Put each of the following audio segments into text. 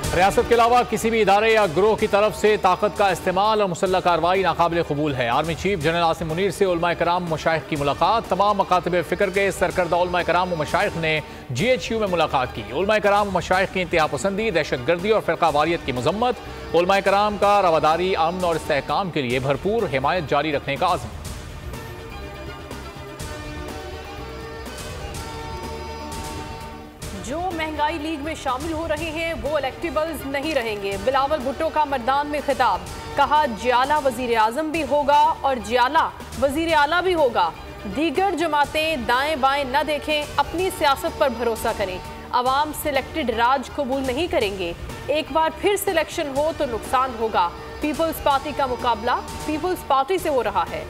रियासत के अलावा किसी भी इदारे या ग्रोह की तरफ से ताकत का इस्तेमाल और मुसल्लह कार्रवाई नाकाबिल कबूल है। Army chief general Asim Munir से उलमा कराम मशाइख की मुलाकात। तमाम मकातब फ़िक्र के सरकर्दा उलमा कराम मशाइख ने GHU में मुलाकात की। उलमा कराम मशाइख की इंतहा पसंदी, दहशत गर्दी और फ़िरका वारियत की मजम्मत। उलमा कराम का रवादारी, अमन और इस्तेहकाम के लिए भरपूर हिमायत जारी रखने का आज़म। जो महंगाई लीग में शामिल हो रहे हैं वो इलेक्टेबल्स नहीं रहेंगे। बिलावल भुट्टो का मर्दान में खिताब, कहा जियाला वजीर आजम भी होगा और जियाला वजीर आला भी होगा। दीगर जमातें दाएं बाएं न देखें, अपनी सियासत पर भरोसा करें। अवाम सिलेक्टेड राज कबूल नहीं करेंगे। एक बार फिर सिलेक्शन हो तो नुकसान होगा। पीपल्स पार्टी का मुकाबला पीपल्स पार्टी से हो रहा है।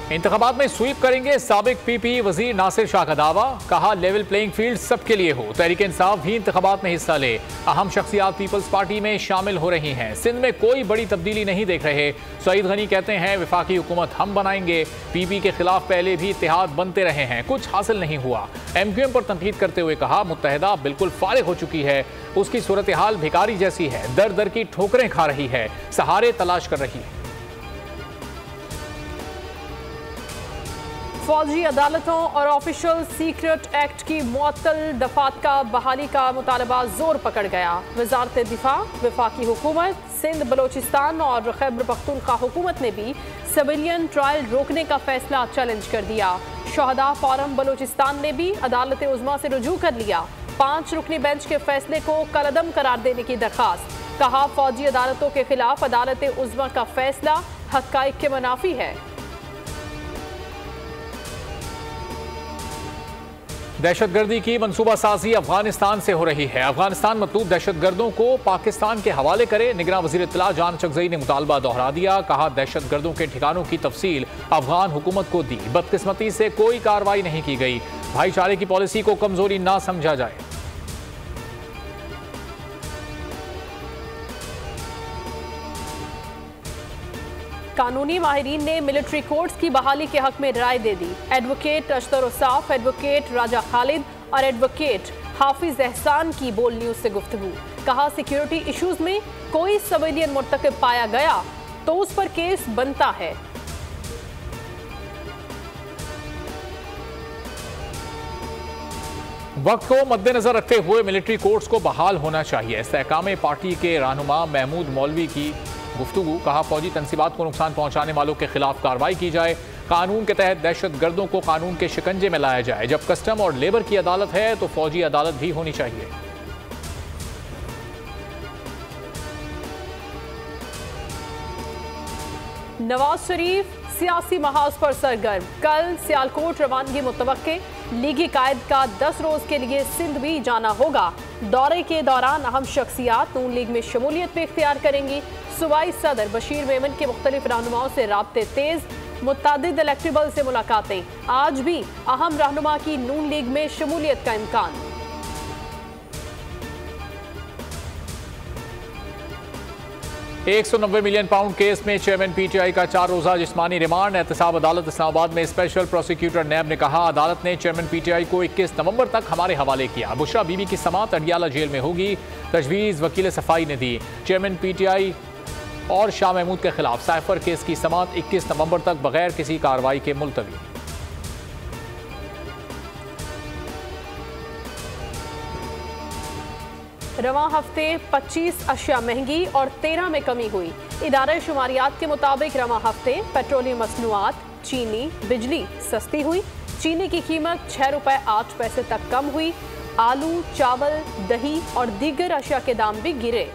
इंतखाबात में स्वीप करेंगे साबिक PP वजीर नासिर शाह का दावा, कहा लेवल प्लेइंग फील्ड सबके लिए हो। तहरीक इंसाफ भी इंतखाबात में हिस्सा ले। अहम शख्सियात पीपल्स पार्टी में शामिल हो रही हैं। सिंध में कोई बड़ी तब्दीली नहीं देख रहे। सईद गनी कहते हैं वफाकी हुकूमत हम बनाएंगे। PP के खिलाफ पहले भी इत्तेहाद बनते रहे हैं, कुछ हासिल नहीं हुआ। MQM पर तनकीद करते हुए कहा मुत्तहदा बिल्कुल फारिग हो चुकी है। उसकी सूरत हाल भिखारी जैसी है, दर दर की ठोकरें खा रही है, सहारे तलाश कर रही है। फौजी अदालतों और ऑफिशियल सीक्रेट एक्ट की मुअत्तल दफात का बहाली का मुतालबा जोर पकड़ गया। वजारत दिफा, वफाकी हुकूमत, सिंध बलोचिस्तान और खैबर पख्तूनख्वा हुकूमत ने भी सिविलियन ट्रायल रोकने का फैसला चैलेंज कर दिया। शहदा फोरम बलोचिस्तान ने भी अदालत उज़्मा से रुजू कर लिया। 5 रुकनी बेंच के फैसले को कलअदम करार देने की दरखास्त। कहा फौजी अदालतों के खिलाफ अदालत उज़्मा का फैसला हक़ाइक़ के मुनाफी है। दहशतगर्दी की मनसूबा साजी अफगानिस्तान से हो रही है। अफगानिस्तान मतलूब दहशतगर्दों को पाकिस्तान के हवाले करे। निगरान वज़ीर इत्तला जान चकज़ई ने मुतालबा दोहरा दिया, कहा दहशतगर्दों के ठिकानों की तफसील अफगान हुकूमत को दी। बदकिस्मती से कोई कार्रवाई नहीं की गई। भाईचारे की पॉलिसी को कमजोरी ना समझा जाए। कानूनी माहिरीन ने मिलिट्री कोर्ट्स की बहाली के हक में राय दे दी। एडवोकेट अशतर उसाफ, एडवोकेट राजा खालिद और एडवोकेट हाफिज एहसान की बोल न्यूज से गुफ्तगू। कहा सिक्योरिटी इश्यूज में कोई सिविलियन मुर्तकब पाया गया तो उस पर केस बनता है। वक्त को मद्देनजर रखते हुए मिलिट्री कोर्ट्स को बहाल होना चाहिए। इस्तेहकाम पार्टी के रहनुमा महमूद मौलवी की गुफ्तगू, कहा फौजी तनसीबात को नुकसान पहुंचाने वालों के खिलाफ कार्रवाई की जाए। कानून के तहत दहशत गर्दों को कानून के शिकंजे में लाया जाए। जब कस्टम और लेबर की अदालत है तो फौजी अदालत भी होनी चाहिए। नवाज शरीफ सियासी महाज पर सरगर्म। कल सियालकोट रवानगी मुतवक्के। लीगी कायद का 10 रोज के लिए सिंध भी जाना होगा। दौरे के दौरान अहम शख्सियात नून लीग में शमूलियत भी इख्तियार करेंगी। सूबाई सदर बशीर मेमन के मुख्तलिफ रहनुमाओं से राब्ते तेज। मुत्तादिद इलेक्टेबल से मुलाकातें। आज भी अहम रहनुमा की नून लीग में शमूलियत का इम्कान। £190 मिलियन केस में चेयरमैन PTI का 4 रोजा जिस्मानी रिमांड। एहतसाब अदालत इस्लामाबाद में स्पेशल प्रोसिक्यूटर नैब ने कहा अदालत ने चेयरमैन PTI को 21 नवंबर तक हमारे हवाले किया। बुशरा बीबी की समाअत अडियाला जेल में होगी, तजवीज़ वकील सफाई ने दी। चेयरमैन PTI और शाह महमूद के खिलाफ साइफर केस की समाअत 21 नवंबर तक बगैर किसी कार्रवाई के मुलतवी। रवां हफ्ते 25 अशिया महंगी और 13 में कमी हुई। इदारे शुमारियात के मुताबिक रवां हफ्ते पेट्रोलियम मसनूआत, चीनी, बिजली सस्ती हुई। चीनी की कीमत ₹6.08 तक कम हुई। आलू, चावल, दही और दीगर अशिया के दाम भी गिरे।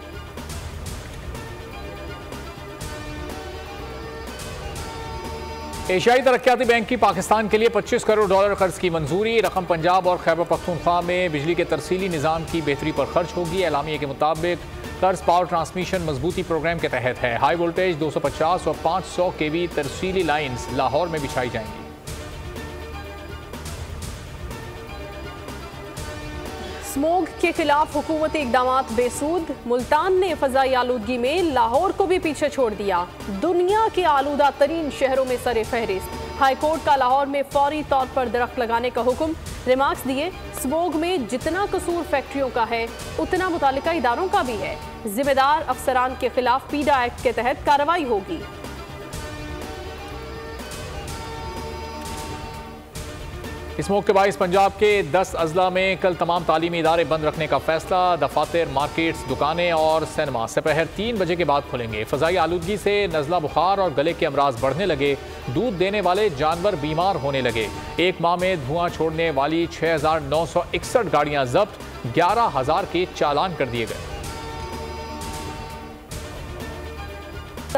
एशियाई तरक्याती बैंक की पाकिस्तान के लिए $25 करोड़ कर्ज की मंजूरी। रकम पंजाब और खैबर पख्तूनख्वा में बिजली के तरसीली निज़ाम की बेहतरी पर खर्च होगी। एलामिया के मुताबिक कर्ज पावर ट्रांसमिशन मजबूती प्रोग्राम के तहत है। हाई वोल्टेज 250 और 500 kV तरसीली लाइन्स लाहौर में बिछाई जाएंगी। स्मोग के खिलाफ हुकूमती इकदामात बेसूद। मुल्तान ने फजाई आलूदगी में लाहौर को भी पीछे छोड़ दिया। दुनिया के आलूदा तरीन शहरों में सरे फहरिस्त। हाईकोर्ट का लाहौर में फौरी तौर पर दरख्त लगाने का हुक्म। रिमार्क्स दिए, स्मोग में जितना कसूर फैक्ट्रियों का है उतना मुतालिका इदारों का भी है। जिम्मेदार अफसरान के खिलाफ पीडा एक्ट के तहत कार्रवाई होगी। स्मोक के बाइस पंजाब के 10 अजला में कल तमाम तालीमी इदारे बंद रखने का फैसला। दफातर, मार्केट्स, दुकानें और सिनेमा दोपहर 3 बजे के बाद खुलेंगे। फ़ज़ाई आलूदगी से नज़ला, बुखार और गले के अमराज बढ़ने लगे। दूध देने वाले जानवर बीमार होने लगे। एक माह में धुआं छोड़ने वाली 6,961 गाड़ियां जब्त, 11,000 के चालान कर दिए गए।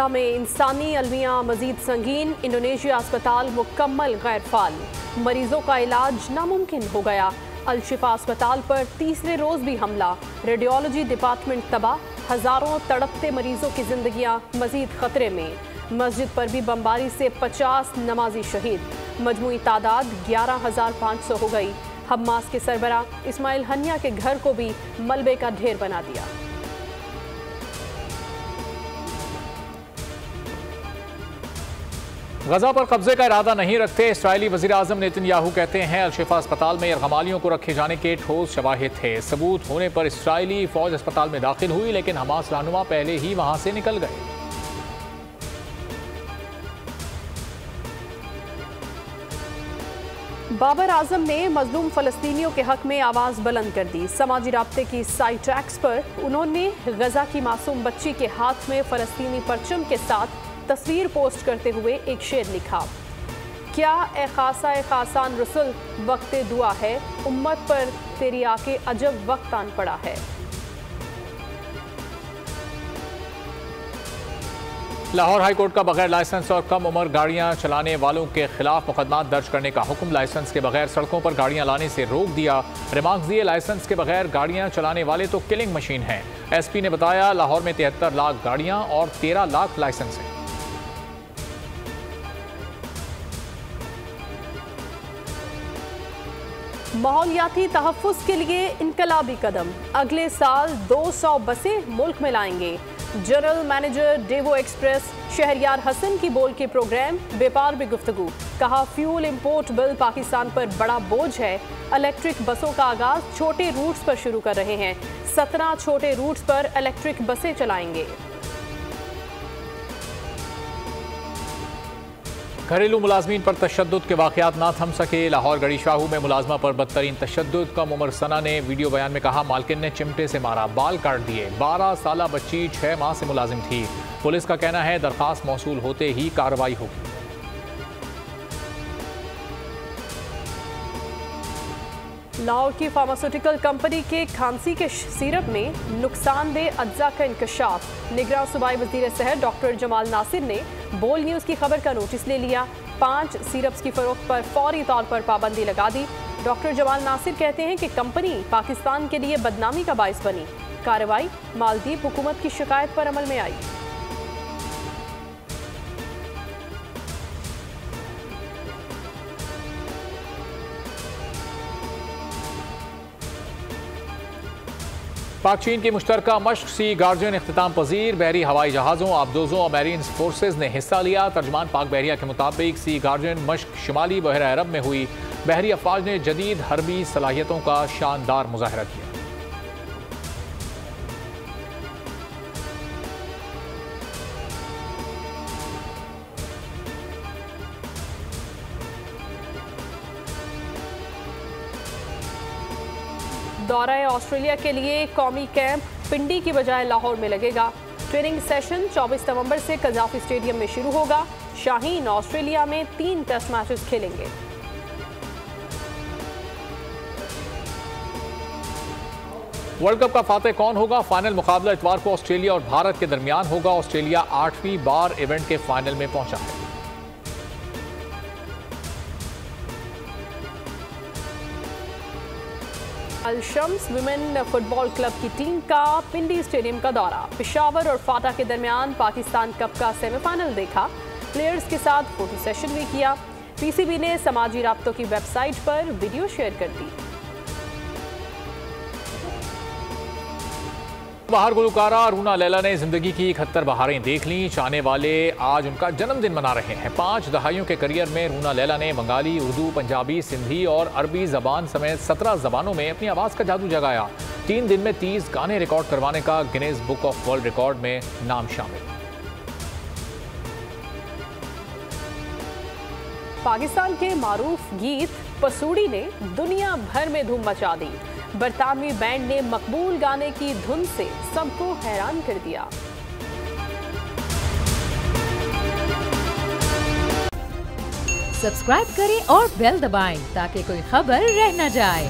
में इंसानी अलमिया मजीद संगीन, इंडोनेशिया अस्पताल मुकम्मल गैर फाल, मरीजों का इलाज नामुमकिन हो गया। अल-शिफा अस्पताल पर तीसरे रोज भी हमला, रेडियोलॉजी डिपार्टमेंट तबाह, हजारों तड़पते मरीजों की जिंदगियां मजीद खतरे में। मस्जिद पर भी बमबारी से 50 नमाजी शहीद, मजमूई तादाद 11,500 हो गई। हमास के सरबरा इस्माइल हनिया के घर को भी मलबे का ढेर बना दिया। गजा पर कब्जे का इरादा नहीं रखते इस्राइली वज़ीर आज़म नेतन्याहू कहते हैं अल-शिफा अस्पताल में यरगमालियों को रखे जाने के ठोस शवाहिद थे। सबूत होने पर इस्राइली फौज अस्पताल में दाखिल हुई, लेकिन हमास रहनुमा पहले ही वहां से निकल गए। बाबर आजम ने मजलूम फलस्तीनियों के हक में आवाज बुलंद कर दी। समाजी राब्ते की साइट एक्स पर उन्होंने गजा की मासूम बच्ची के हाथ में फलस्तीनी परचम के साथ तस्वीर पोस्ट करते हुए एक शेर लिखा, क्या ए खासान रसूल वक्त दुआ है, उम्मत पर तेरी आके अजब वक्त आन पड़ा है। लाहौर हाई कोर्ट का बगैर लाइसेंस और कम उम्र गाड़ियां चलाने वालों के खिलाफ मुकदमा दर्ज करने का हुक्म। लाइसेंस के बगैर सड़कों पर गाड़ियां लाने से रोक दिया। रिमार्क्स दिए, लाइसेंस के बगैर गाड़ियां चलाने वाले तो किलिंग मशीन हैं। एसपी ने बताया लाहौर में 73 लाख गाड़ियां और 13 लाख लाइसेंस हैं। माहौलियाती तहफ़्फ़ुज़ के लिए इनकलाबी कदम, अगले साल 200 बसें मुल्क में लाएंगे। General manager Daewoo Express Shahryar Hasan की बोल के प्रोग्राम व्यापार में गुफ्तगू, कहा फ्यूल इंपोर्ट बिल पाकिस्तान पर बड़ा बोझ है। इलेक्ट्रिक बसों का आगाज छोटे रूट्स पर शुरू कर रहे हैं। 17 छोटे रूट्स पर इलेक्ट्रिक बसें चलाएंगे। घरेलू मुलाजमीन पर तशद्दुद के वाक़यात ना थम सके। लाहौर गड़ी शाहू में मुलाजमा पर बदतरीन तशद्दुद। कम उम्र सना ने वीडियो बयान में कहा मालकिन ने चिमटे से मारा, बाल काट दिए। 12 साला बच्ची 6 माह से मुलाजिम थी। पुलिस का कहना है दरखास्त मौसूल होते ही कार्रवाई होगी। लाहौर की फार्मास्यूटिकल कंपनी के खांसी के सिरप में नुकसानदेह अज्जा का इंकशाफ। निगरान सूबाई वज़ीर सेहत डॉक्टर जमाल नासिर ने बोल न्यूज़ की खबर का नोटिस ले लिया। 5 सिरप्स की फरोख्त पर फौरी तौर पर पाबंदी लगा दी। डॉक्टर जमाल नासिर कहते हैं कि कंपनी पाकिस्तान के लिए बदनामी का बाइस बनी। कार्रवाई मालदीव हुकूमत की शिकायत पर अमल में आई। पाक चीन की मुश्तरका मश्क सी गार्जियन इख्तिताम पजीर। बहरी हवाई जहाज़ों, आबदोजों और मैरीन फोर्सेज ने हिस्सा लिया। तर्जमान पाक बहरिया के मुताबिक सी गार्जियन मश्क शुमाली बहरा अरब में हुई। बहरी अफवाज ने जदीद हरबी सलाहियतों का शानदार मुजाहरा किया। दौरा ऑस्ट्रेलिया के लिए कौमी कैंप पिंडी की बजाय लाहौर में लगेगा। ट्रेनिंग सेशन 24 नवंबर से कजाफी स्टेडियम में शुरू होगा। शाहीन ऑस्ट्रेलिया में 3 टेस्ट मैचेस खेलेंगे। वर्ल्ड कप का फातेह कौन होगा? फाइनल मुकाबला इतवार को ऑस्ट्रेलिया और भारत के दरमियान होगा। ऑस्ट्रेलिया 8वीं बार इवेंट के फाइनल में पहुंचा है। अल-शम्स विमेन फुटबॉल क्लब की टीम का पिंडी स्टेडियम का दौरा। पेशावर और फाटा के दरमियान पाकिस्तान कप का सेमीफाइनल देखा। प्लेयर्स के साथ फोटो सेशन भी किया। पीसीबी ने समाजी राब्तों की वेबसाइट पर वीडियो शेयर कर दी। बाहर गुलकारा रूना लैला ने जिंदगी की 71 बहारें देख लीं। चाहने वाले आज उनका जन्मदिन मना रहे हैं। 5 दहाइयों के करियर में रूना लैला ने बंगाली, उर्दू, पंजाबी, सिंधी और अरबी जबान समेत 17 जबानों में अपनी आवाज का जादू जगाया। 3 दिन में 30 गाने रिकॉर्ड करवाने का Guinness book of world record में नाम शामिल। पाकिस्तान के मारूफ गीत पसूड़ी ने दुनिया भर में धूम मचा दी। बरतानवी बैंड ने मकबूल गाने की धुन से सबको हैरान कर दिया। सब्सक्राइब करें और बेल दबाएं ताकि कोई खबर रह न जाए।